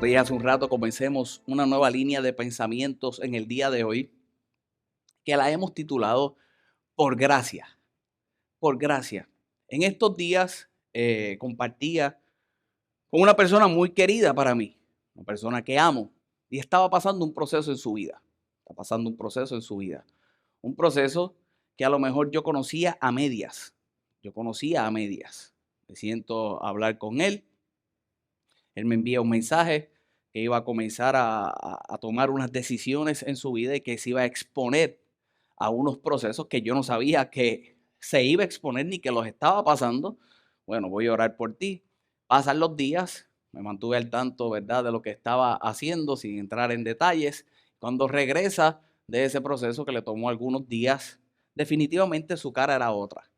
te dije hace un rato, comencemos una nueva línea de pensamientos en el día de hoy que la hemos titulado Por Gracia. Por Gracia. En estos días compartía con una persona muy querida para mí, una persona que amo, y estaba pasando un proceso en su vida. Está pasando un proceso en su vida. Un proceso que a lo mejor yo conocía a medias. Me siento a hablar con él. Él me envía un mensaje que iba a comenzar a tomar unas decisiones en su vida y que se iba a exponer a unos procesos que yo no sabía que se iba a exponer ni que los estaba pasando. Bueno, voy a orar por ti. Pasan los días, me mantuve al tanto, ¿verdad?, de lo que estaba haciendo sin entrar en detalles. Cuando regresa de ese proceso que le tomó algunos días, definitivamente su cara era otra.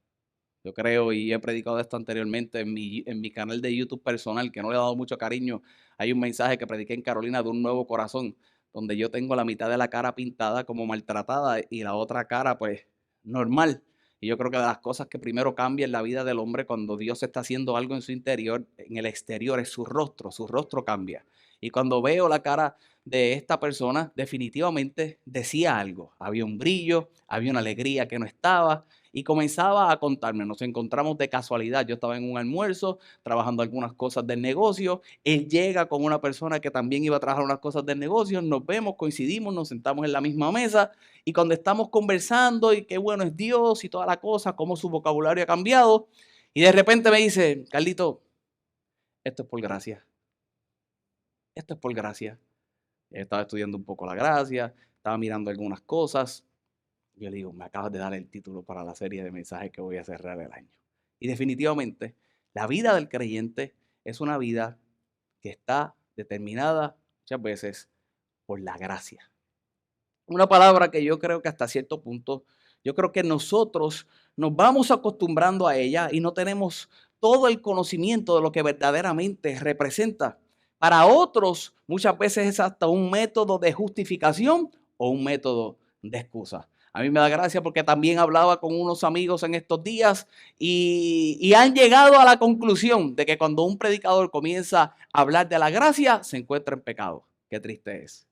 Yo creo, y he predicado esto anteriormente en mi canal de YouTube personal, que no le he dado mucho cariño. Hay un mensaje que prediqué en Carolina de un nuevo corazón, donde yo tengo la mitad de la cara pintada como maltratada y la otra cara pues normal. Y yo creo que de las cosas que primero cambia en la vida del hombre cuando Dios está haciendo algo en su interior, en el exterior, es su rostro cambia. Y cuando veo la cara de esta persona, definitivamente decía algo. Había un brillo, había una alegría que no estaba. Y comenzaba a contarme, nos encontramos de casualidad, yo estaba en un almuerzo, trabajando algunas cosas del negocio, él llega con una persona que también iba a trabajar unas cosas del negocio, nos vemos, coincidimos, nos sentamos en la misma mesa y cuando estamos conversando y qué bueno es Dios y toda la cosa, cómo su vocabulario ha cambiado, y de repente me dice, Carlito, esto es por gracia, esto es por gracia. Estaba estudiando un poco la gracia, estaba mirando algunas cosas. Yo le digo, me acabas de dar el título para la serie de mensajes que voy a cerrar el año. Y definitivamente, la vida del creyente es una vida que está determinada muchas veces por la gracia. Una palabra que yo creo que hasta cierto punto, yo creo que nosotros nos vamos acostumbrando a ella y no tenemos todo el conocimiento de lo que verdaderamente representa. Para otros, muchas veces es hasta un método de justificación o un método de excusa. A mí me da gracia porque también hablaba con unos amigos en estos días y han llegado a la conclusión de que cuando un predicador comienza a hablar de la gracia, se encuentra en pecado. Qué triste es.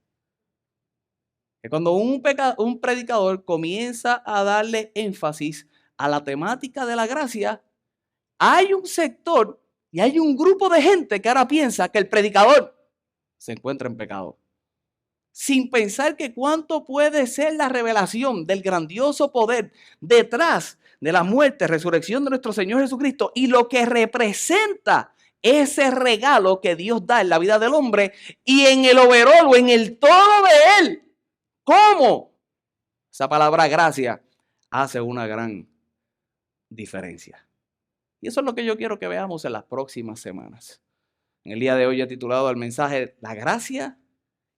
Que cuando un predicador comienza a darle énfasis a la temática de la gracia, hay un sector y hay un grupo de gente que ahora piensa que el predicador se encuentra en pecado. Sin pensar que cuánto puede ser la revelación del grandioso poder detrás de la muerte, resurrección de nuestro Señor Jesucristo y lo que representa ese regalo que Dios da en la vida del hombre y en el overall o en el todo de él. ¿Cómo? Esa palabra gracia hace una gran diferencia. Y eso es lo que yo quiero que veamos en las próximas semanas. En el día de hoy he titulado el mensaje La gracia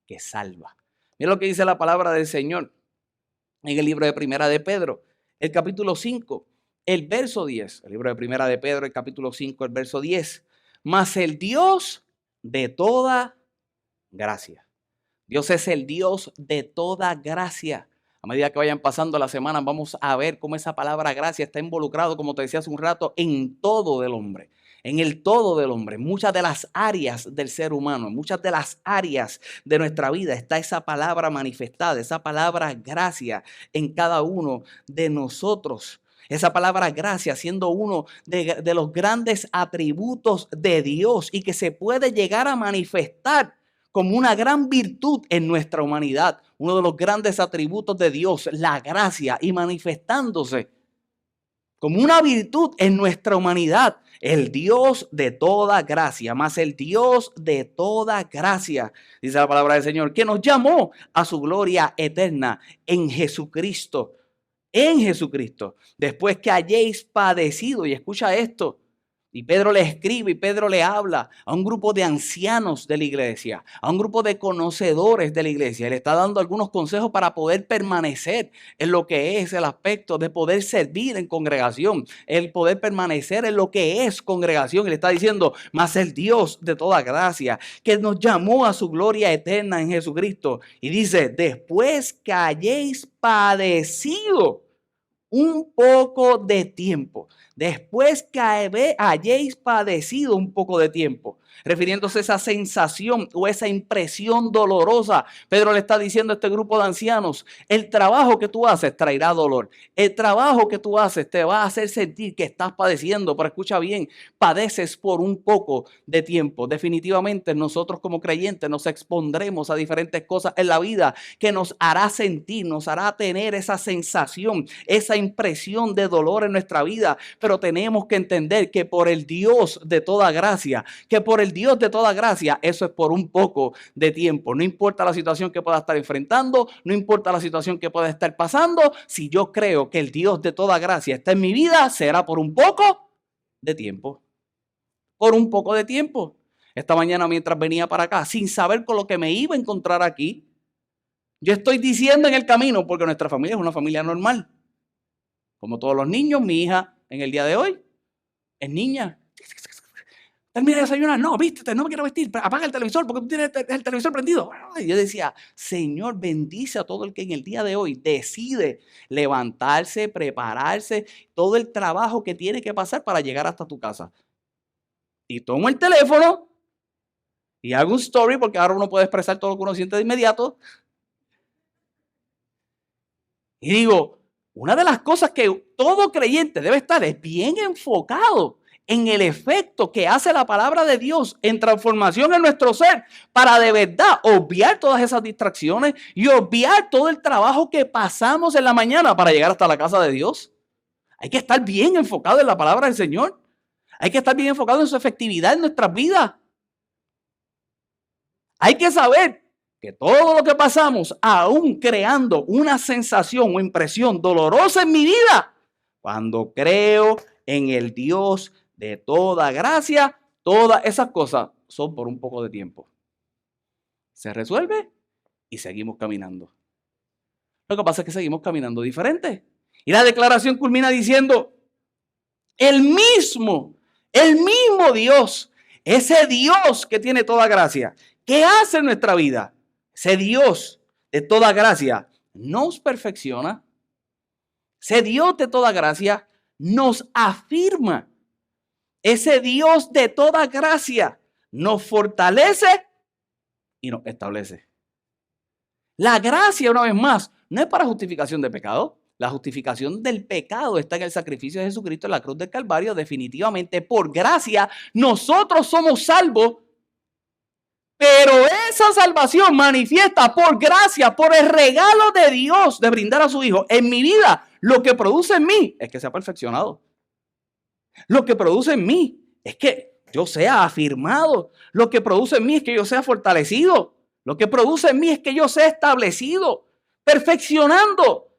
que salva. Mira lo que dice la palabra del Señor en el libro de Primera de Pedro, el capítulo 5, el verso 10. El libro de Primera de Pedro, el capítulo 5, el verso 10. Mas el Dios de toda gracia. Dios es el Dios de toda gracia. A medida que vayan pasando las semanas, vamos a ver cómo esa palabra gracia está involucrado, como te decía hace un rato, en todo del hombre. En el todo del hombre, en muchas de las áreas del ser humano, en muchas de las áreas de nuestra vida está esa palabra manifestada, esa palabra gracia en cada uno de nosotros. Esa palabra gracia siendo uno de los grandes atributos de Dios y que se puede llegar a manifestar como una gran virtud en nuestra humanidad. Uno de los grandes atributos de Dios, la gracia, y manifestándose como una virtud en nuestra humanidad. El Dios de toda gracia, más el Dios de toda gracia, dice la palabra del Señor, que nos llamó a su gloria eterna en Jesucristo. En Jesucristo, después que hayáis padecido, y escucha esto, y Pedro le escribe y Pedro le habla a un grupo de ancianos de la iglesia, a un grupo de conocedores de la iglesia. Le está dando algunos consejos para poder permanecer en lo que es el aspecto de poder servir en congregación, el poder permanecer en lo que es congregación. Y le está diciendo, mas el Dios de toda gracia, que nos llamó a su gloria eterna en Jesucristo. Y dice, después que hayáis padecido un poco de tiempo. Después que hayáis padecido un poco de tiempo, refiriéndose a esa sensación o esa impresión dolorosa. Pedro le está diciendo a este grupo de ancianos, el trabajo que tú haces traerá dolor. El trabajo que tú haces te va a hacer sentir que estás padeciendo, pero escucha bien, padeces por un poco de tiempo. Definitivamente nosotros como creyentes nos expondremos a diferentes cosas en la vida que nos hará sentir, nos hará tener esa sensación, esa impresión de dolor en nuestra vida, pero tenemos que entender que por el Dios de toda gracia, eso es por un poco de tiempo. No importa la situación que pueda estar enfrentando, no importa la situación que pueda estar pasando, si yo creo que el Dios de toda gracia está en mi vida, será por un poco de tiempo. Por un poco de tiempo. Esta mañana mientras venía para acá, sin saber con lo que me iba a encontrar aquí, yo estoy diciendo en el camino, porque nuestra familia es una familia normal. Como todos los niños, mi hija en el día de hoy es niña. Termina de desayunar, no, vístete, no me quiero vestir, apaga el televisor porque tú tienes el televisor prendido. Y yo decía, Señor, bendice a todo el que en el día de hoy decide levantarse, prepararse, todo el trabajo que tiene que pasar para llegar hasta tu casa. Y tomo el teléfono y hago un story, porque ahora uno puede expresar todo lo que uno siente de inmediato. Y digo, una de las cosas que todo creyente debe estar es bien enfocado en el efecto que hace la palabra de Dios en transformación en nuestro ser, para de verdad obviar todas esas distracciones y obviar todo el trabajo que pasamos en la mañana para llegar hasta la casa de Dios. Hay que estar bien enfocado en la palabra del Señor. Hay que estar bien enfocado en su efectividad en nuestras vidas. Hay que saber que todo lo que pasamos, aún creando una sensación o impresión dolorosa en mi vida, cuando creo en el Dios de toda gracia, todas esas cosas son por un poco de tiempo. Se resuelve y seguimos caminando. Lo que pasa es que seguimos caminando diferente. Y la declaración culmina diciendo, el mismo Dios, ese Dios que tiene toda gracia, ¿qué hace en nuestra vida? Ese Dios de toda gracia nos perfecciona. Ese Dios de toda gracia nos afirma. Ese Dios de toda gracia nos fortalece y nos establece. La gracia, una vez más, no es para justificación de pecado. La justificación del pecado está en el sacrificio de Jesucristo en la cruz del Calvario. Definitivamente, por gracia, nosotros somos salvos. Pero esa salvación manifiesta por gracia, por el regalo de Dios de brindar a su Hijo en mi vida. Lo que produce en mí es que sea perfeccionado. Lo que produce en mí es que yo sea afirmado. Lo que produce en mí es que yo sea fortalecido. Lo que produce en mí es que yo sea establecido, perfeccionado,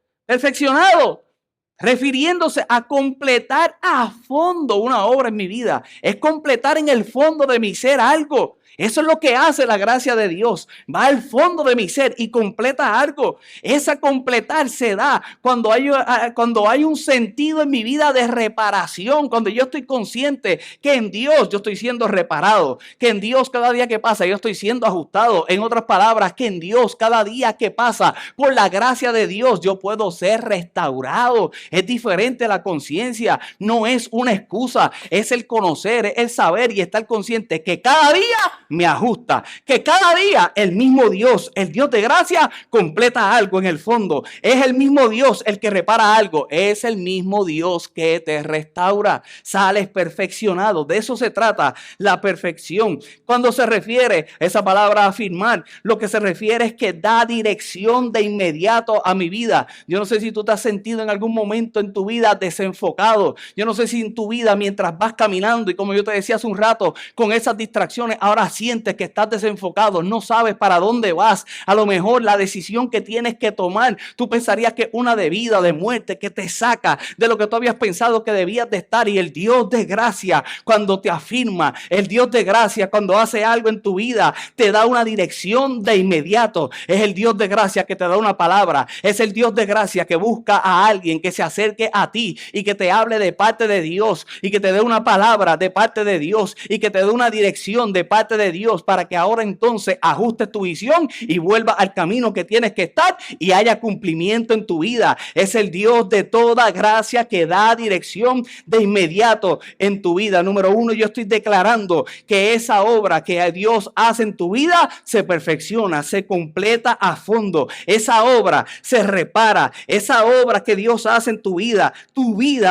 refiriéndose a completar a fondo una obra en mi vida. Es completar en el fondo de mi ser algo. Eso es lo que hace la gracia de Dios. Va al fondo de mi ser y completa algo. Esa completar se da cuando hay un sentido en mi vida de reparación. Cuando yo estoy consciente que en Dios yo estoy siendo reparado. Que en Dios cada día que pasa yo estoy siendo ajustado. En otras palabras, que en Dios cada día que pasa por la gracia de Dios yo puedo ser restaurado. Es diferente la conciencia. No es una excusa. Es el conocer, es el saber y estar consciente que cada día me ajusta, que cada día el mismo Dios, el Dios de gracia, completa algo en el fondo. Es el mismo Dios el que repara algo. Es el mismo Dios que te restaura. Sales perfeccionado. De eso se trata la perfección. Cuando se refiere esa palabra afirmar, lo que se refiere es que da dirección de inmediato a mi vida. Yo no sé si tú te has sentido en algún momento en tu vida desenfocado. Yo no sé si en tu vida mientras vas caminando y como yo te decía hace un rato, con esas distracciones, ahora sientes que estás desenfocado, no sabes para dónde vas. A lo mejor la decisión que tienes que tomar, tú pensarías que una de vida, de muerte, que te saca de lo que tú habías pensado que debías de estar. Y el Dios de gracia, cuando te afirma, el Dios de gracia, cuando hace algo en tu vida, te da una dirección de inmediato. Es el Dios de gracia que te da una palabra. Es el Dios de gracia que busca a alguien que se acerque a ti y que te hable de parte de Dios y que te dé una palabra de parte de Dios y que te dé una dirección de parte de de Dios para que ahora entonces ajustes tu visión y vuelvas al camino que tienes que estar y haya cumplimiento en tu vida. Es el Dios de toda gracia que da dirección de inmediato en tu vida. Número uno, yo estoy declarando que esa obra que Dios hace en tu vida se perfecciona, se completa a fondo. Esa obra se repara. Esa obra que Dios hace en tu vida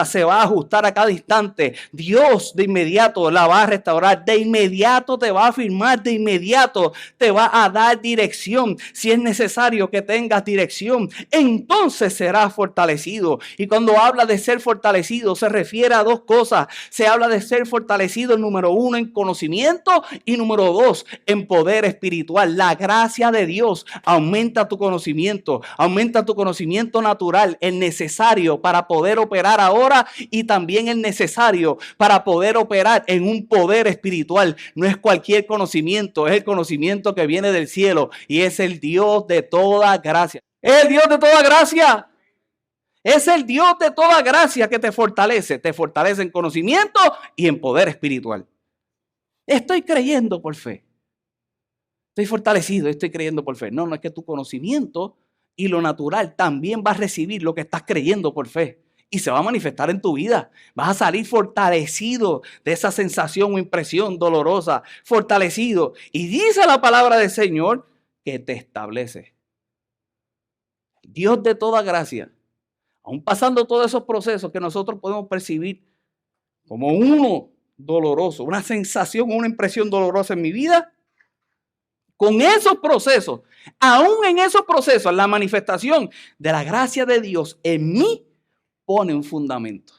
se va a ajustar a cada instante. Dios de inmediato la va a restaurar, de inmediato te va a firmar, de inmediato te va a dar dirección. Si es necesario que tengas dirección, entonces serás fortalecido. Y cuando habla de ser fortalecido, se refiere a dos cosas. Se habla de ser fortalecido, número uno, en conocimiento y número dos, en poder espiritual. La gracia de Dios aumenta tu conocimiento natural, el necesario para poder operar ahora y también el necesario para poder operar en un poder espiritual. No es cualquier conocimiento, es el conocimiento que viene del cielo y es el Dios de toda gracia. Es el Dios de toda gracia. Es el Dios de toda gracia que te fortalece en conocimiento y en poder espiritual. Estoy creyendo por fe. Estoy fortalecido, estoy creyendo por fe. No, no es que tu conocimiento y lo natural también va a recibir lo que estás creyendo por fe. Y se va a manifestar en tu vida. Vas a salir fortalecido de esa sensación o impresión dolorosa. Fortalecido. Y dice la palabra del Señor que te establece. Dios de toda gracia. Aún pasando todos esos procesos que nosotros podemos percibir como uno doloroso, una sensación, una impresión dolorosa en mi vida. Con esos procesos, aún en esos procesos, la manifestación de la gracia de Dios en mí pone un fundamento.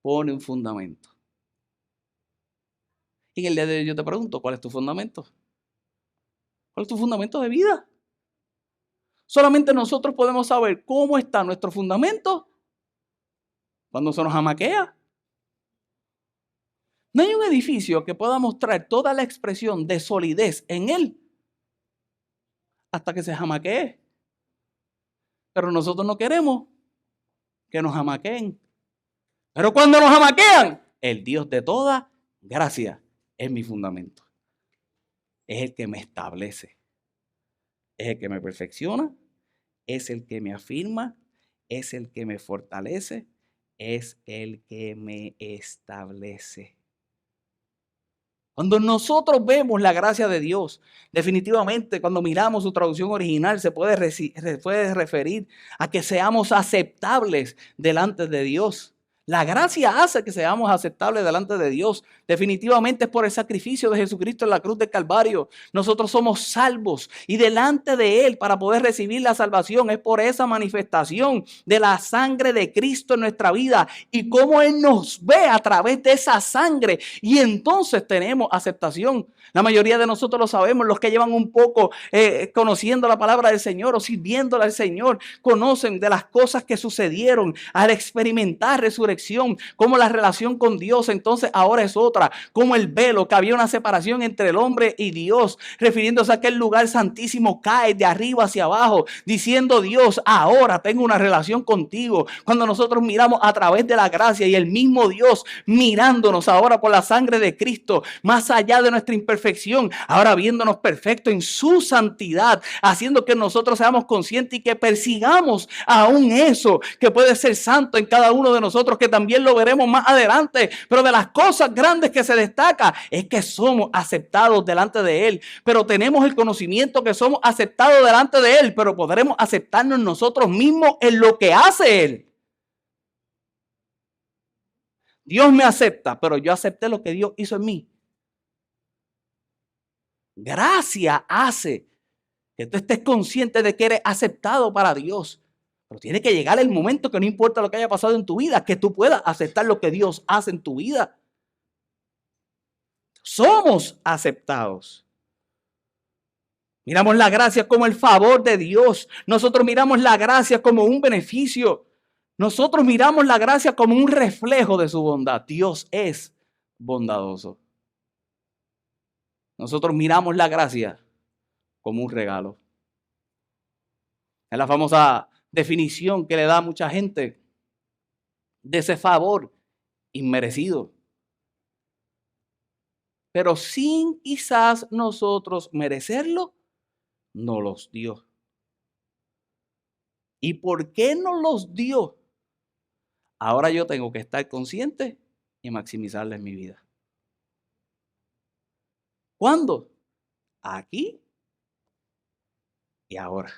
Pone un fundamento. Y en el día de hoy yo te pregunto, ¿cuál es tu fundamento? ¿Cuál es tu fundamento de vida? Solamente nosotros podemos saber cómo está nuestro fundamento cuando se nos jamaquea. No hay un edificio que pueda mostrar toda la expresión de solidez en él hasta que se jamaquee. Pero nosotros no queremos que nos jamaqueen. Pero cuando nos jamaquean, el Dios de toda gracia es mi fundamento. Es el que me establece. Es el que me perfecciona. Es el que me afirma. Es el que me fortalece. Es el que me establece. Cuando nosotros vemos la gracia de Dios, definitivamente cuando miramos su traducción original se puede referir a que seamos aceptables delante de Dios. La gracia hace que seamos aceptables delante de Dios. Definitivamente es por el sacrificio de Jesucristo en la cruz del Calvario. Nosotros somos salvos y delante de Él para poder recibir la salvación es por esa manifestación de la sangre de Cristo en nuestra vida y cómo Él nos ve a través de esa sangre y entonces tenemos aceptación. La mayoría de nosotros lo sabemos, los que llevan un poco conociendo la palabra del Señor o sirviéndole al Señor, conocen de las cosas que sucedieron al experimentar resurrección, como la relación con Dios entonces ahora es otra, como el velo, que había una separación entre el hombre y Dios, refiriéndose a aquel lugar santísimo cae de arriba hacia abajo, diciendo Dios, ahora tengo una relación contigo. Cuando nosotros miramos a través de la gracia y el mismo Dios mirándonos ahora por la sangre de Cristo, más allá de nuestra imperfección, ahora viéndonos perfecto en su santidad, haciendo que nosotros seamos conscientes y que persigamos aún eso que puede ser santo en cada uno de nosotros, que también lo veremos más adelante. Pero de las cosas grandes que se destaca es que somos aceptados delante de Él, pero tenemos el conocimiento que somos aceptados delante de Él, pero podremos aceptarnos nosotros mismos en lo que hace Él. Dios me acepta, pero yo acepté lo que Dios hizo en mí. Gracia hace que tú estés consciente de que eres aceptado para Dios. Pero tiene que llegar el momento que no importa lo que haya pasado en tu vida, que tú puedas aceptar lo que Dios hace en tu vida. Somos aceptados. Miramos la gracia como el favor de Dios. Nosotros miramos la gracia como un beneficio. Nosotros miramos la gracia como un reflejo de su bondad. Dios es bondadoso. Nosotros miramos la gracia como un regalo. Es la famosa definición que le da a mucha gente de ese favor inmerecido. pero sin quizás nosotros merecerlo, nos los dio. ¿Y por qué nos los dio? Ahora yo tengo que estar consciente y maximizarla en mi vida. ¿Cuándo? Aquí y ahora.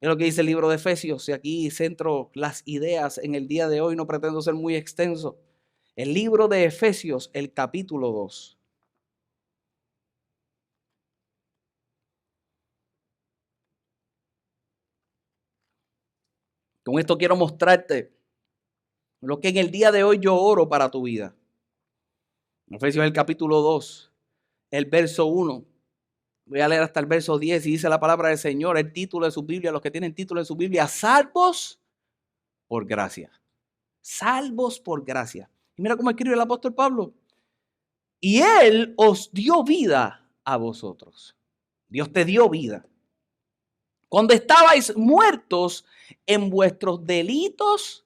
Es lo que dice el libro de Efesios, y aquí centro las ideas en el día de hoy, no pretendo ser muy extenso. El libro de Efesios, el capítulo 2. Con esto quiero mostrarte lo que en el día de hoy yo oro para tu vida. Efesios el capítulo 2, el verso 1. Voy a leer hasta el verso 10 y dice la palabra del Señor, el título de su Biblia, los que tienen título de su Biblia, salvos por gracia. Salvos por gracia. Y mira cómo escribe el apóstol Pablo. Y Él os dio vida a vosotros. Dios te dio vida. Cuando estabais muertos en vuestros delitos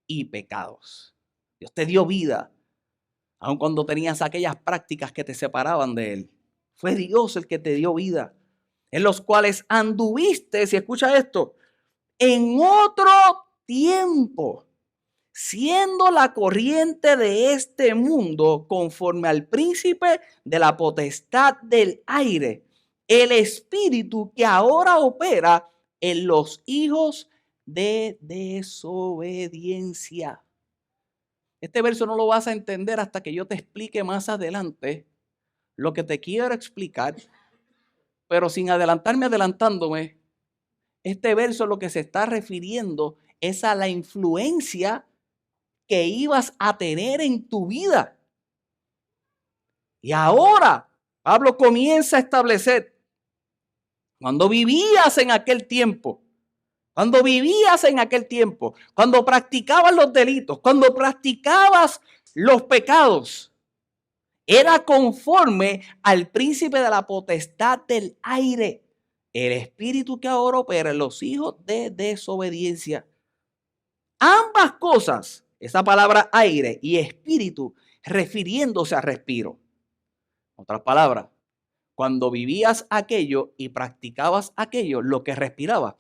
y pecados. Dios te dio vida. Aun cuando tenías aquellas prácticas que te separaban de Él. Fue Dios el que te dio vida. En los cuales anduviste, si escucha esto, en otro tiempo, siendo la corriente de este mundo conforme al príncipe de la potestad del aire, el espíritu que ahora opera en los hijos de desobediencia. Este verso no lo vas a entender hasta que yo te explique más adelante lo que te quiero explicar, pero sin adelantándome, este verso lo que se está refiriendo es a la influencia que ibas a tener en tu vida. Y ahora Pablo comienza a establecer, cuando vivías en aquel tiempo, cuando practicabas los delitos, cuando practicabas los pecados, era conforme al príncipe de la potestad del aire, el espíritu que ahora opera en los hijos de desobediencia. Ambas cosas, esa palabra aire y espíritu, refiriéndose a respiro. Otras palabras, cuando vivías aquello y practicabas aquello, lo que respiraba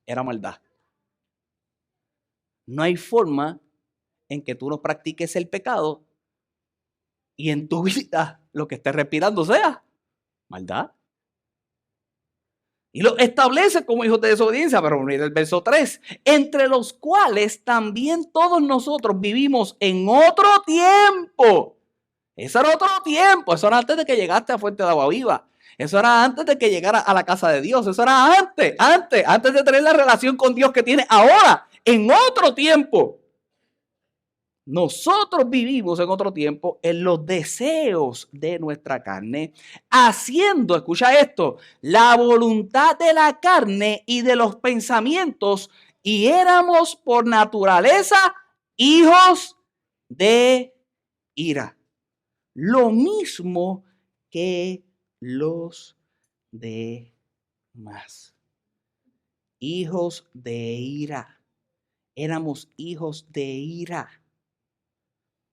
era maldad. No hay forma en que tú no practiques el pecado y en tu vida lo que estés respirando sea maldad. Y lo establece como hijos de desobediencia, pero mira el verso 3, entre los cuales también todos nosotros vivimos en otro tiempo. Eso era otro tiempo, eso era antes de que llegaste a Fuente de Agua Viva. Eso era antes de que llegara a la casa de Dios. Eso era antes de tener la relación con Dios que tiene ahora, en otro tiempo. Nosotros vivimos en otro tiempo en los deseos de nuestra carne, haciendo, escucha esto, la voluntad de la carne y de los pensamientos, y éramos por naturaleza hijos de ira. Lo mismo que los demás. Hijos de ira. Éramos hijos de ira.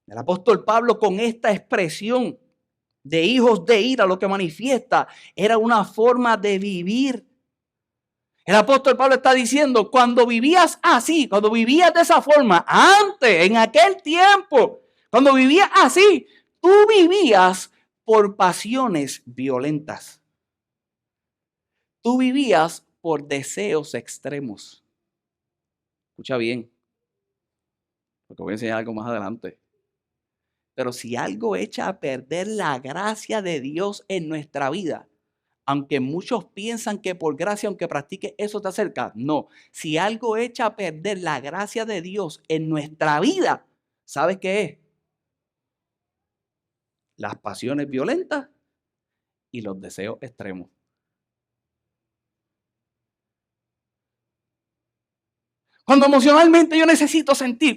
El apóstol Pablo, con esta expresión de hijos de ira, lo que manifiesta era una forma de vivir. El apóstol Pablo está diciendo, cuando vivías así, cuando vivías de esa forma, antes, en aquel tiempo, cuando vivías así, tú vivías por pasiones violentas. Tú vivías por deseos extremos. Escucha bien, porque voy a enseñar algo más adelante. Pero si algo echa a perder la gracia de Dios en nuestra vida, aunque muchos piensan que por gracia, aunque practique eso te acerca, no. Si algo echa a perder la gracia de Dios en nuestra vida, ¿sabes qué es? Las pasiones violentas y los deseos extremos. Cuando emocionalmente yo necesito sentir,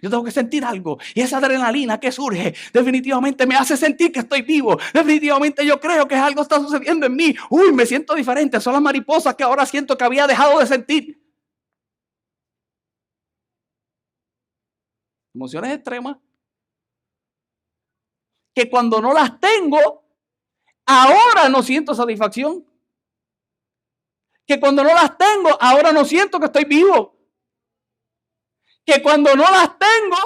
yo tengo que sentir algo. Y esa adrenalina que surge definitivamente me hace sentir que estoy vivo. Definitivamente yo creo que algo está sucediendo en mí. Uy, me siento diferente. Son las mariposas que ahora siento que había dejado de sentir. Emociones extremas. que cuando no las tengo, ahora no siento satisfacción. Que cuando no las tengo, ahora no siento que estoy vivo. Que cuando no las tengo,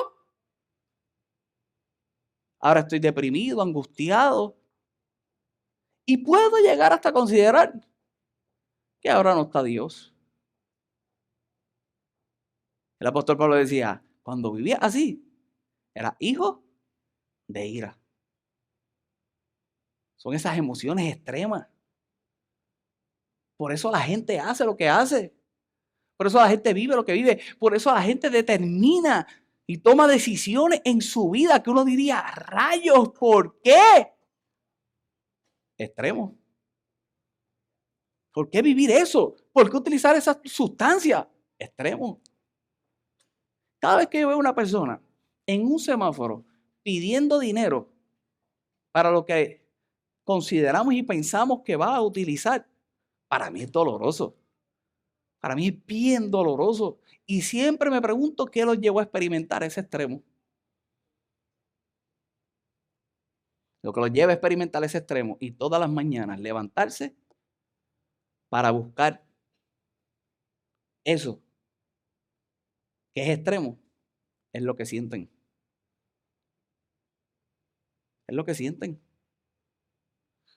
ahora estoy deprimido, angustiado. Y puedo llegar hasta considerar que ahora no está Dios. El apóstol Pablo decía, cuando vivía así, era hijo de ira. Son esas emociones extremas. Por eso la gente hace lo que hace. Por eso la gente vive lo que vive. Por eso la gente determina y toma decisiones en su vida que uno diría, rayos, ¿por qué? Extremo. ¿Por qué vivir eso? ¿Por qué utilizar esa sustancia? Extremo. Cada vez que yo veo a una persona en un semáforo pidiendo dinero para lo que consideramos y pensamos que va a utilizar, para mí es doloroso. Para mí es bien doloroso. Y siempre me pregunto qué los llevó a experimentar ese extremo. Lo que los lleva a experimentar ese extremo y todas las mañanas levantarse para buscar eso que es extremo, es lo que sienten. Es lo que sienten.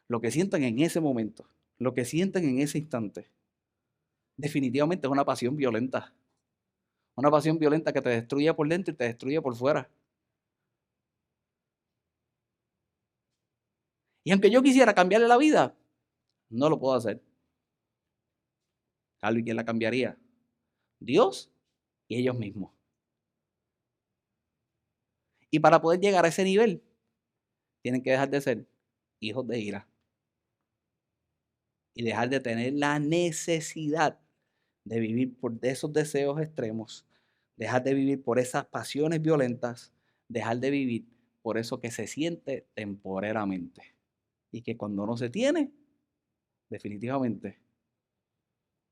Lo que sienten en ese momento. Lo que sienten en ese instante. Definitivamente es una pasión violenta. Una pasión violenta que te destruye por dentro y te destruye por fuera. Y aunque yo quisiera cambiarle la vida, no lo puedo hacer. ¿Alguien quién la cambiaría? Dios y ellos mismos. Y para poder llegar a ese nivel, tienen que dejar de ser hijos de ira. Y dejar de tener la necesidad de vivir por esos deseos extremos. Dejar de vivir por esas pasiones violentas. Dejar de vivir por eso que se siente temporeramente. Y que cuando no se tiene, definitivamente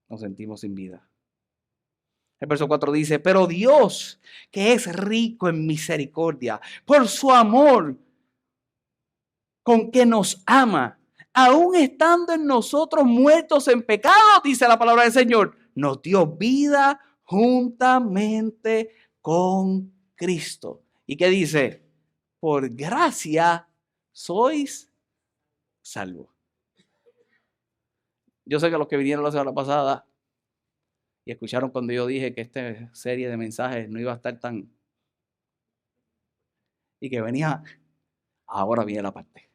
nos sentimos sin vida. El verso 4 dice, pero Dios, que es rico en misericordia, por su amor con que nos ama, aún estando en nosotros muertos en pecado, dice la palabra del Señor, nos dio vida juntamente con Cristo. ¿Y qué dice? Por gracia sois salvos. Yo sé que los que vinieron la semana pasada y escucharon cuando yo dije que esta serie de mensajes no iba a estar tan... y que venía... Ahora viene la parte.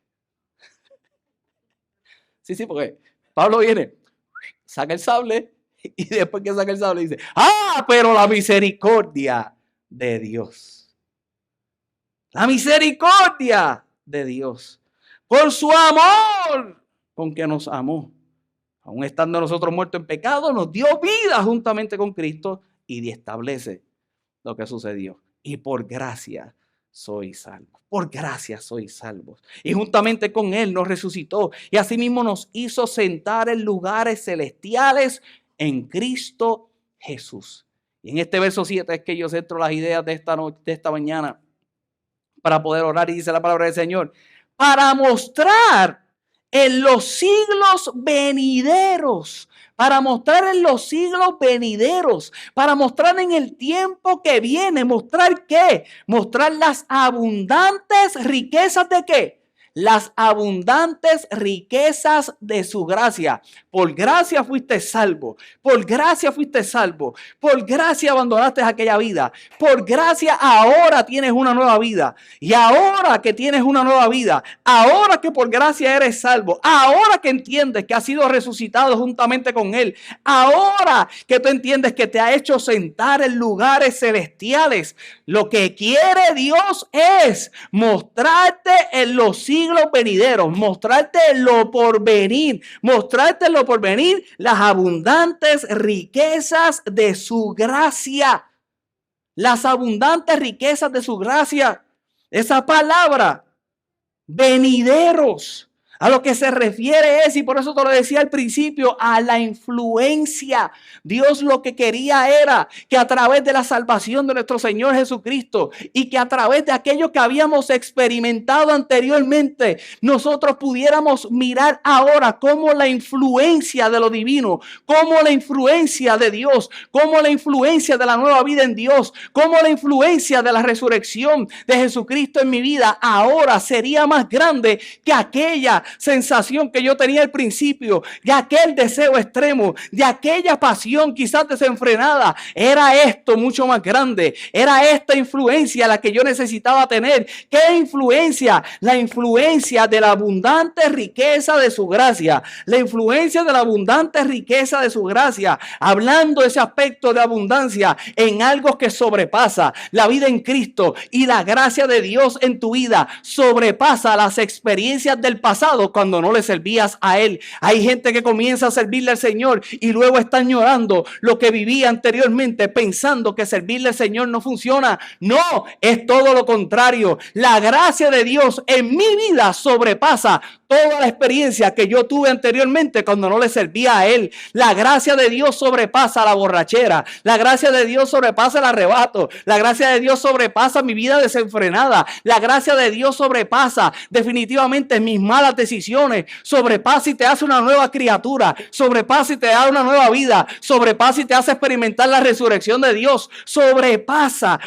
Sí, porque Pablo viene, saca el sable y después que saca el sable dice, pero la misericordia de Dios. La misericordia de Dios. Por su amor con que nos amó. Aún estando nosotros muertos en pecado, nos dio vida juntamente con Cristo y establece lo que sucedió. Y por gracia sois salvos. Por gracia sois salvos. Y juntamente con Él nos resucitó y asimismo nos hizo sentar en lugares celestiales en Cristo Jesús. Y en este verso 7 es que yo centro las ideas de esta mañana para poder orar, y dice la palabra del Señor, para mostrar en los siglos venideros, para mostrar en los siglos venideros, para mostrar en el tiempo que viene, mostrar qué, mostrar las abundantes riquezas de qué, las abundantes riquezas de su gracia. Por gracia fuiste salvo, por gracia fuiste salvo, por gracia abandonaste aquella vida, por gracia ahora tienes una nueva vida. Y ahora que tienes una nueva vida, ahora que por gracia eres salvo, ahora que entiendes que has sido resucitado juntamente con Él, ahora que tú entiendes que te ha hecho sentar en lugares celestiales, lo que quiere Dios es mostrarte en los siglos venideros, mostrarte en lo porvenir, las abundantes riquezas de su gracia, las abundantes riquezas de su gracia. Esa palabra, venideros, A lo que se refiere es, y por eso te lo decía al principio, a la influencia. Dios lo que quería era que a través de la salvación de nuestro Señor Jesucristo y que a través de aquello que habíamos experimentado anteriormente, nosotros pudiéramos mirar ahora cómo la influencia de lo divino, cómo la influencia de Dios, cómo la influencia de la nueva vida en Dios, cómo la influencia de la resurrección de Jesucristo en mi vida ahora sería más grande que aquella sensación que yo tenía al principio, de aquel deseo extremo, de aquella pasión quizás desenfrenada. Era esto mucho más grande, era esta influencia la que yo necesitaba tener. ¿Qué influencia? La influencia de la abundante riqueza de su gracia, la influencia de la abundante riqueza de su gracia, hablando ese aspecto de abundancia en algo que sobrepasa la vida en Cristo, y la gracia de Dios en tu vida sobrepasa las experiencias del pasado cuando no le servías a Él. Hay gente que comienza a servirle al Señor y luego está añorando lo que vivía anteriormente, pensando que servirle al Señor no funciona. No, es todo lo contrario. La gracia de Dios en mi vida sobrepasa toda la experiencia que yo tuve anteriormente cuando no le servía a Él. La gracia de Dios sobrepasa la borrachera. La gracia de Dios sobrepasa el arrebato. La gracia de Dios sobrepasa mi vida desenfrenada. La gracia de Dios sobrepasa definitivamente mis malas decisiones. Sobrepasa y te hace una nueva criatura. Sobrepasa y te da una nueva vida. Sobrepasa y te hace experimentar la resurrección de Dios. Sobrepasa,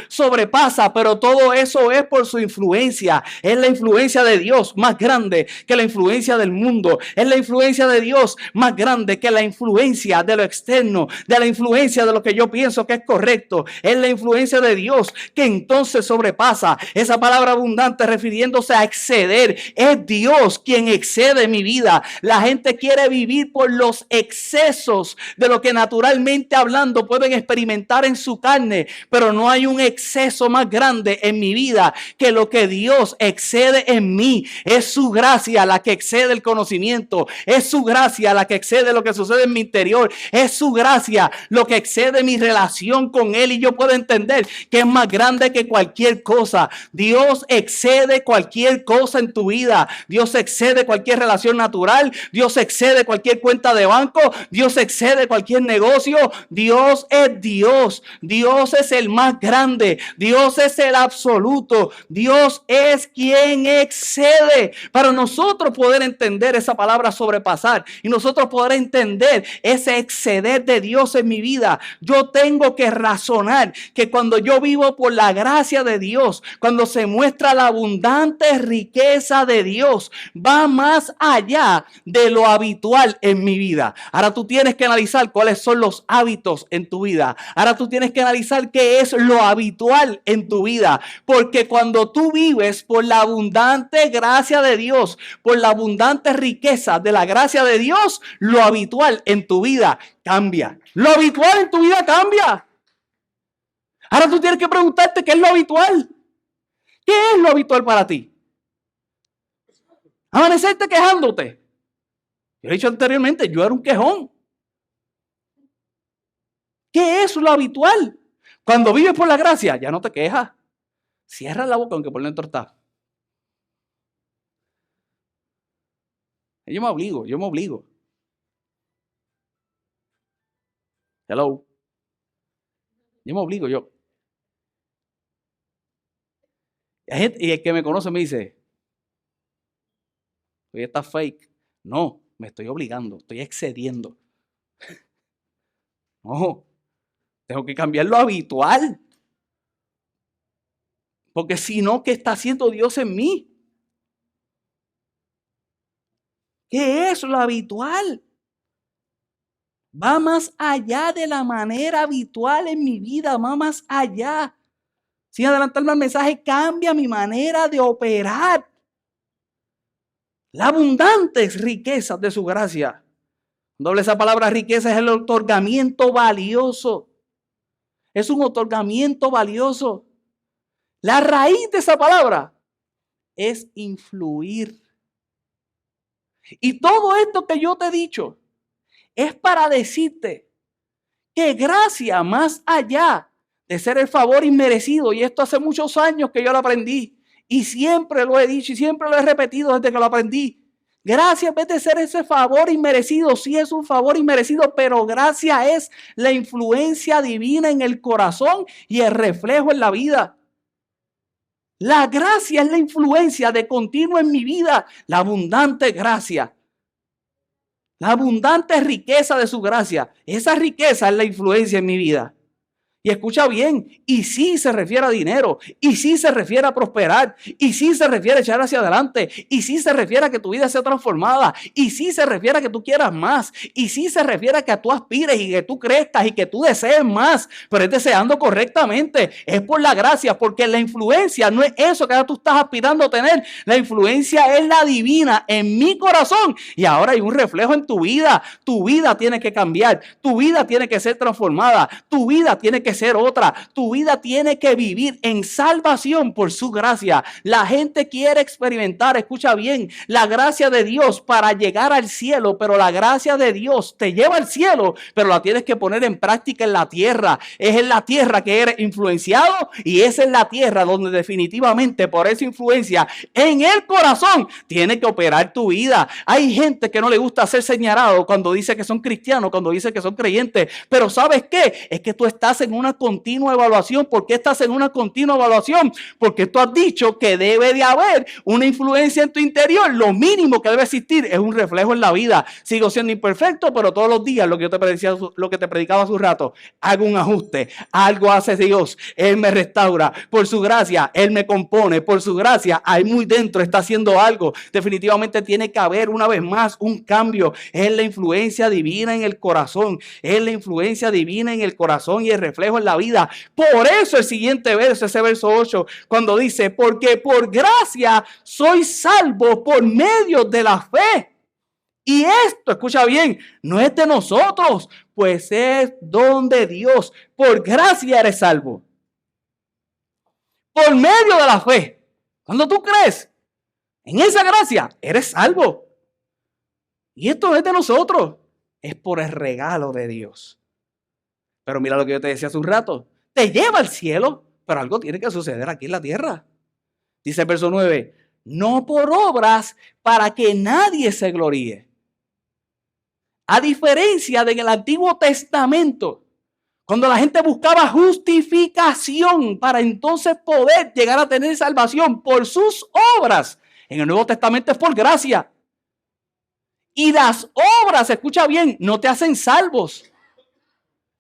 pero todo eso es por su influencia. Es la influencia de Dios más grande que la influencia del mundo. Es la influencia de Dios más grande que la influencia de lo externo, de la influencia de lo que yo pienso que es correcto. Es la influencia de Dios que entonces sobrepasa. Esa palabra abundante refiriéndose a exceder. Es Dios quien excede mi vida. La gente quiere vivir por los excesos de lo que naturalmente hablando pueden experimentar en su carne, pero no hay un exceso más grande en mi vida que lo que Dios excede en mí. Es su gracia la que excede el conocimiento, es su gracia la que excede lo que sucede en mi interior, es su gracia lo que excede mi relación con Él, y yo puedo entender que es más grande que cualquier cosa. Dios excede cualquier cosa en tu vida. Dios excede cualquier relación natural. Dios excede cualquier cuenta de banco. Dios excede cualquier negocio. Dios es Dios. Dios es el más grande. Dios es el absoluto. Dios es quien excede. Para nosotros poder entender esa palabra sobrepasar y nosotros poder entender ese exceder de Dios en mi vida, yo tengo que razonar que cuando yo vivo por la gracia de Dios, cuando se muestra la abundante riqueza de Dios, va más allá de lo habitual en mi vida. Ahora tú tienes que analizar cuáles son los hábitos en tu vida. Ahora tú tienes que analizar qué es lo habitual en tu vida, porque cuando tú vives por la abundante gracia de Dios, por la abundante riqueza de la gracia de Dios, lo habitual en tu vida cambia. Lo habitual en tu vida cambia. Ahora tú tienes que preguntarte qué es lo habitual. ¿Qué es lo habitual para ti? Amanecerte quejándote. Yo he dicho anteriormente, yo era un quejón. ¿Qué es lo habitual? Cuando vives por la gracia, ya no te quejas. Cierra la boca aunque por dentro está. Yo me obligo. Hello. Yo me obligo, yo. Y el que me conoce me dice, oye, está fake. No, me estoy obligando, estoy excediendo. No, tengo que cambiar lo habitual. Porque si no, ¿qué está haciendo Dios en mí? ¿Qué es lo habitual? Va más allá de la manera habitual en mi vida, va más allá. Sin adelantarme al mensaje, cambia mi manera de operar. Las abundantes riquezas de su gracia. Doble esa palabra riqueza es el otorgamiento valioso. Es un otorgamiento valioso. La raíz de esa palabra es influir. Y todo esto que yo te he dicho es para decirte que gracia más allá de ser el favor inmerecido, y esto hace muchos años que yo lo aprendí, y siempre lo he dicho y siempre lo he repetido desde que lo aprendí, Gracia, en vez de ser ese favor inmerecido, sí es un favor inmerecido, pero gracia es la influencia divina en el corazón y el reflejo en la vida. La gracia es la influencia de continuo en mi vida, la abundante gracia, la abundante riqueza de su gracia. Esa riqueza es la influencia en mi vida. Y escucha bien, y sí se refiere a dinero, y sí se refiere a prosperar, y sí se refiere a echar hacia adelante, y sí se refiere a que tu vida sea transformada, y sí se refiere a que tú quieras más, y sí se refiere a que tú aspires y que tú crezcas y que tú desees más, pero es deseando correctamente, es por la gracia, porque la influencia no es eso que ahora tú estás aspirando a tener, la influencia es la divina en mi corazón, y ahora hay un reflejo en tu vida tiene que cambiar, tu vida tiene que ser transformada, tu vida tiene que ser otra. Tu vida tiene que vivir en salvación por su gracia. La gente quiere experimentar, escucha bien, la gracia de Dios para llegar al cielo, pero la gracia de Dios te lleva al cielo, pero la tienes que poner en práctica en la tierra. Es en la tierra que eres influenciado y es en la tierra donde definitivamente por esa influencia en el corazón tiene que operar tu vida. Hay gente que no le gusta ser señalado cuando dice que son cristianos, cuando dice que son creyentes, pero ¿sabes qué? Es que tú estás en una continua evaluación. ¿Por qué estás en una continua evaluación? Porque tú has dicho que debe de haber una influencia en tu interior. Lo mínimo que debe existir es un reflejo en la vida. Sigo siendo imperfecto, pero todos los días, lo que yo te predicaba, lo que te predicaba hace un rato, hago un ajuste. Algo hace Dios. Él me restaura. Por su gracia, Él me compone. Por su gracia, ahí muy dentro está haciendo algo. Definitivamente tiene que haber una vez más un cambio. Es la influencia divina en el corazón. Es la influencia divina en el corazón y el reflejo en la vida. Por eso el siguiente verso, ese verso 8, cuando dice, porque por gracia soy salvo por medio de la fe. Y esto, escucha bien, no es de nosotros, pues es don de Dios. Por gracia eres salvo. Por medio de la fe. Cuando tú crees en esa gracia, eres salvo. Y esto no es de nosotros, es por el regalo de Dios. Pero mira lo que yo te decía hace un rato. Te lleva al cielo, pero algo tiene que suceder aquí en la tierra. Dice el verso 9, no por obras para que nadie se gloríe. A diferencia del Antiguo Testamento, cuando la gente buscaba justificación para entonces poder llegar a tener salvación por sus obras, en el Nuevo Testamento es por gracia. Y las obras, escucha bien, no te hacen salvos.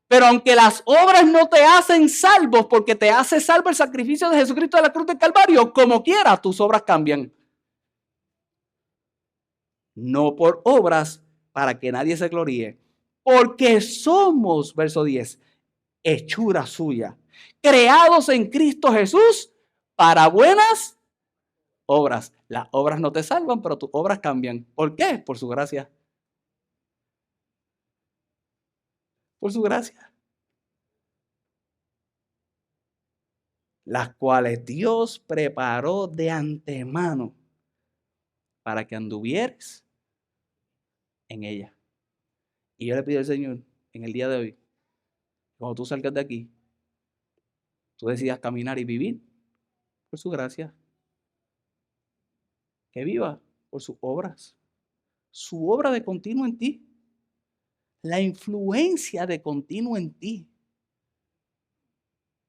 Pero aunque las obras no te hacen salvos, porque te hace salvo el sacrificio de Jesucristo de la cruz del Calvario, como quiera, tus obras cambian. No por obras para que nadie se gloríe, porque somos, verso 10, hechura suya, creados en Cristo Jesús para buenas obras. Las obras no te salvan, pero tus obras cambian. ¿Por qué? Por su gracia. Por su gracia. Las cuales Dios preparó de antemano para que anduvieres en ella. Y yo le pido al Señor en el día de hoy, cuando tú salgas de aquí, tú decidas caminar y vivir por su gracia, que viva por sus obras, su obra de continuo en ti, la influencia de continuo en ti.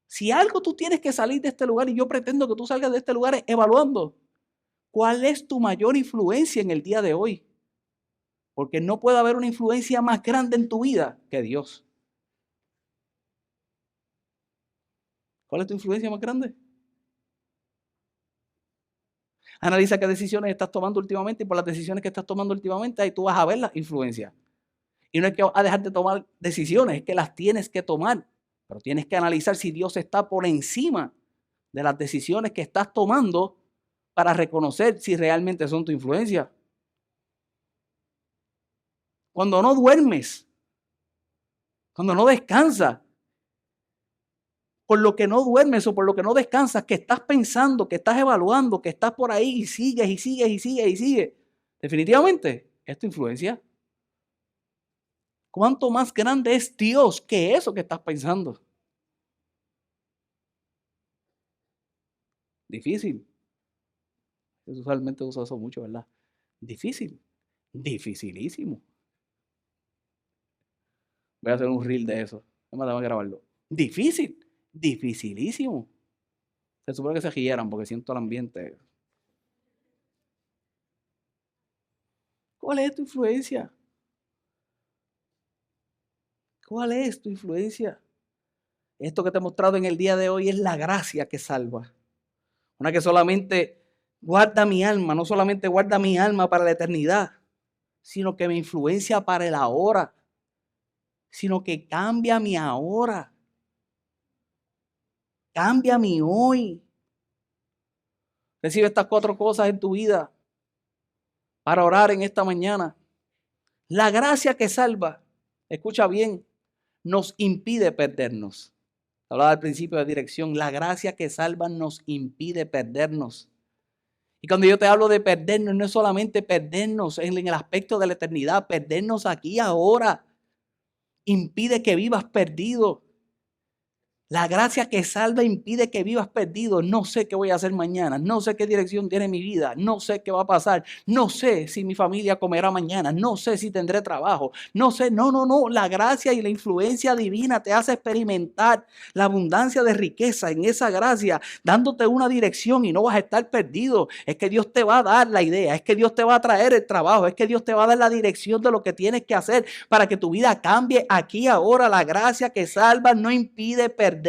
Si algo tú tienes que salir de este lugar, y yo pretendo que tú salgas de este lugar evaluando cuál es tu mayor influencia en el día de hoy. Porque no puede haber una influencia más grande en tu vida que Dios. ¿Cuál es tu influencia más grande? Analiza qué decisiones estás tomando últimamente y por las decisiones que estás tomando últimamente, ahí tú vas a ver las influencias. Y no es que vas a dejar de tomar decisiones, es que las tienes que tomar. Pero tienes que analizar si Dios está por encima de las decisiones que estás tomando para reconocer si realmente son tu influencia. Cuando no duermes, cuando no descansas, por lo que no duermes o por lo que no descansas, que estás pensando, que estás evaluando, que estás por ahí y sigues y sigues y sigues y sigues. Definitivamente, es tu influencia. ¿Cuánto más grande es Dios que eso que estás pensando? Difícil. Usualmente uso eso mucho, ¿verdad? Difícil. Dificilísimo. Voy a hacer un reel de eso. Me tengo que grabarlo. Difícil. Dificilísimo. Se supone que se rieran porque siento el ambiente. ¿Cuál es tu influencia? ¿Cuál es tu influencia? Esto que te he mostrado en el día de hoy es la gracia que salva. Una que solamente guarda mi alma, no solamente guarda mi alma para la eternidad, sino que me influencia para el ahora, sino que cambia mi ahora, cambia mi hoy. Recibe estas 4 cosas en tu vida para orar en esta mañana. La gracia que salva, escucha bien, nos impide perdernos. Hablaba al principio de dirección, la gracia que salva nos impide perdernos. Y cuando yo te hablo de perdernos, no es solamente perdernos en el aspecto de la eternidad, perdernos aquí ahora. Impide que vivas perdido. La gracia que salva impide que vivas perdido. No sé qué voy a hacer mañana. No sé qué dirección tiene mi vida. No sé qué va a pasar. No sé si mi familia comerá mañana. No sé si tendré trabajo. No sé. No. La gracia y la influencia divina te hace experimentar la abundancia de riqueza en esa gracia, dándote una dirección y no vas a estar perdido. Es que Dios te va a dar la idea. Es que Dios te va a traer el trabajo. Es que Dios te va a dar la dirección de lo que tienes que hacer para que tu vida cambie aquí ahora. La gracia que salva no impide perdernos.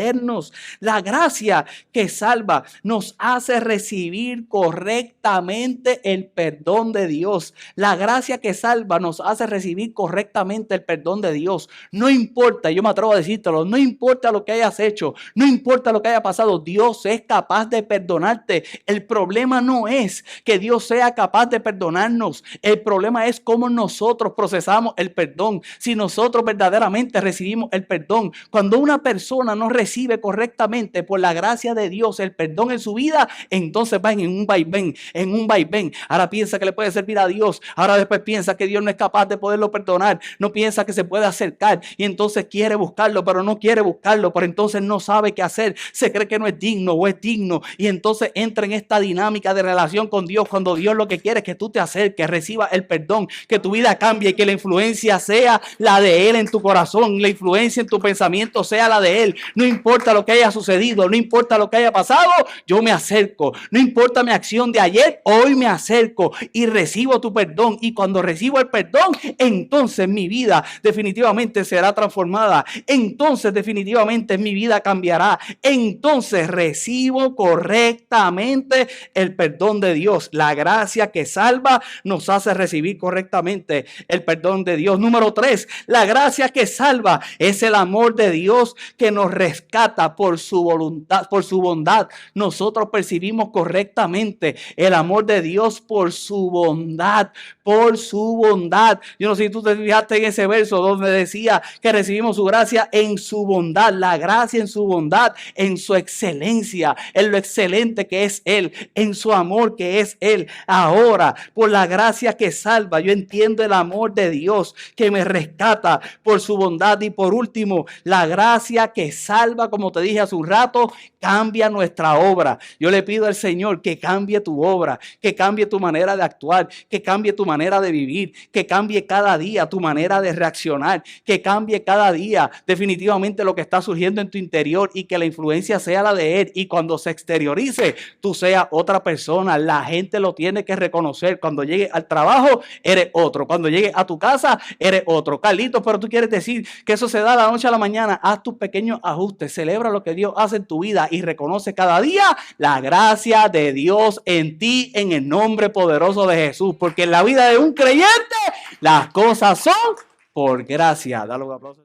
La gracia que salva nos hace recibir correctamente el perdón de Dios. La gracia que salva nos hace recibir correctamente el perdón de Dios. No importa, yo me atrevo a decírtelo, no importa lo que hayas hecho, no importa lo que haya pasado, Dios es capaz de perdonarte. El problema no es que Dios sea capaz de perdonarnos. El problema es cómo nosotros procesamos el perdón. Si nosotros verdaderamente recibimos el perdón, cuando una persona no recibe correctamente por la gracia de Dios el perdón en su vida, entonces va en un vaivén. Ahora piensa que le puede servir a Dios, ahora después piensa que Dios no es capaz de poderlo perdonar, no piensa que se puede acercar y entonces quiere buscarlo, pero no quiere buscarlo, pero entonces no sabe qué hacer, se cree que no es digno o es digno y entonces entra en esta dinámica de relación con Dios cuando Dios lo que quiere es que tú te acerques, recibas el perdón, que tu vida cambie y que la influencia sea la de Él en tu corazón, la influencia en tu pensamiento sea la de Él. No importa lo que haya sucedido, no importa lo que haya pasado, yo me acerco. No importa mi acción de ayer, hoy me acerco y recibo tu perdón. Y cuando recibo el perdón, entonces mi vida definitivamente será transformada. Entonces definitivamente mi vida cambiará. Entonces recibo correctamente el perdón de Dios. La gracia que salva nos hace recibir correctamente el perdón de Dios. Número 3, la gracia que salva es el amor de Dios que nos rescata por su voluntad, por su bondad. Nosotros percibimos correctamente el amor de Dios por su bondad, por su bondad. Yo no sé si tú te fijaste en ese verso donde decía que recibimos su gracia en su bondad, la gracia en su bondad, en su excelencia, en lo excelente que es Él, en su amor que es Él. Ahora, por la gracia que salva, yo entiendo el amor de Dios que me rescata por su bondad. Y por último, la gracia que salva, como te dije hace un rato, cambia nuestra obra. Yo le pido al Señor que cambie tu obra, que cambie tu manera de actuar, que cambie tu manera de vivir, que cambie cada día tu manera de reaccionar, que cambie cada día definitivamente lo que está surgiendo en tu interior y que la influencia sea la de Él. Y cuando se exteriorice, tú seas otra persona. La gente lo tiene que reconocer. Cuando llegue al trabajo, eres otro. Cuando llegue a tu casa, eres otro. Carlitos, pero tú quieres decir que eso se da de la noche a la mañana. Haz tus pequeños ajustes. Celebra lo que Dios hace en tu vida y reconoce cada día la gracia de Dios en ti, en el nombre poderoso de Jesús. Porque en la vida de un creyente, las cosas son por gracia. Dale un aplauso.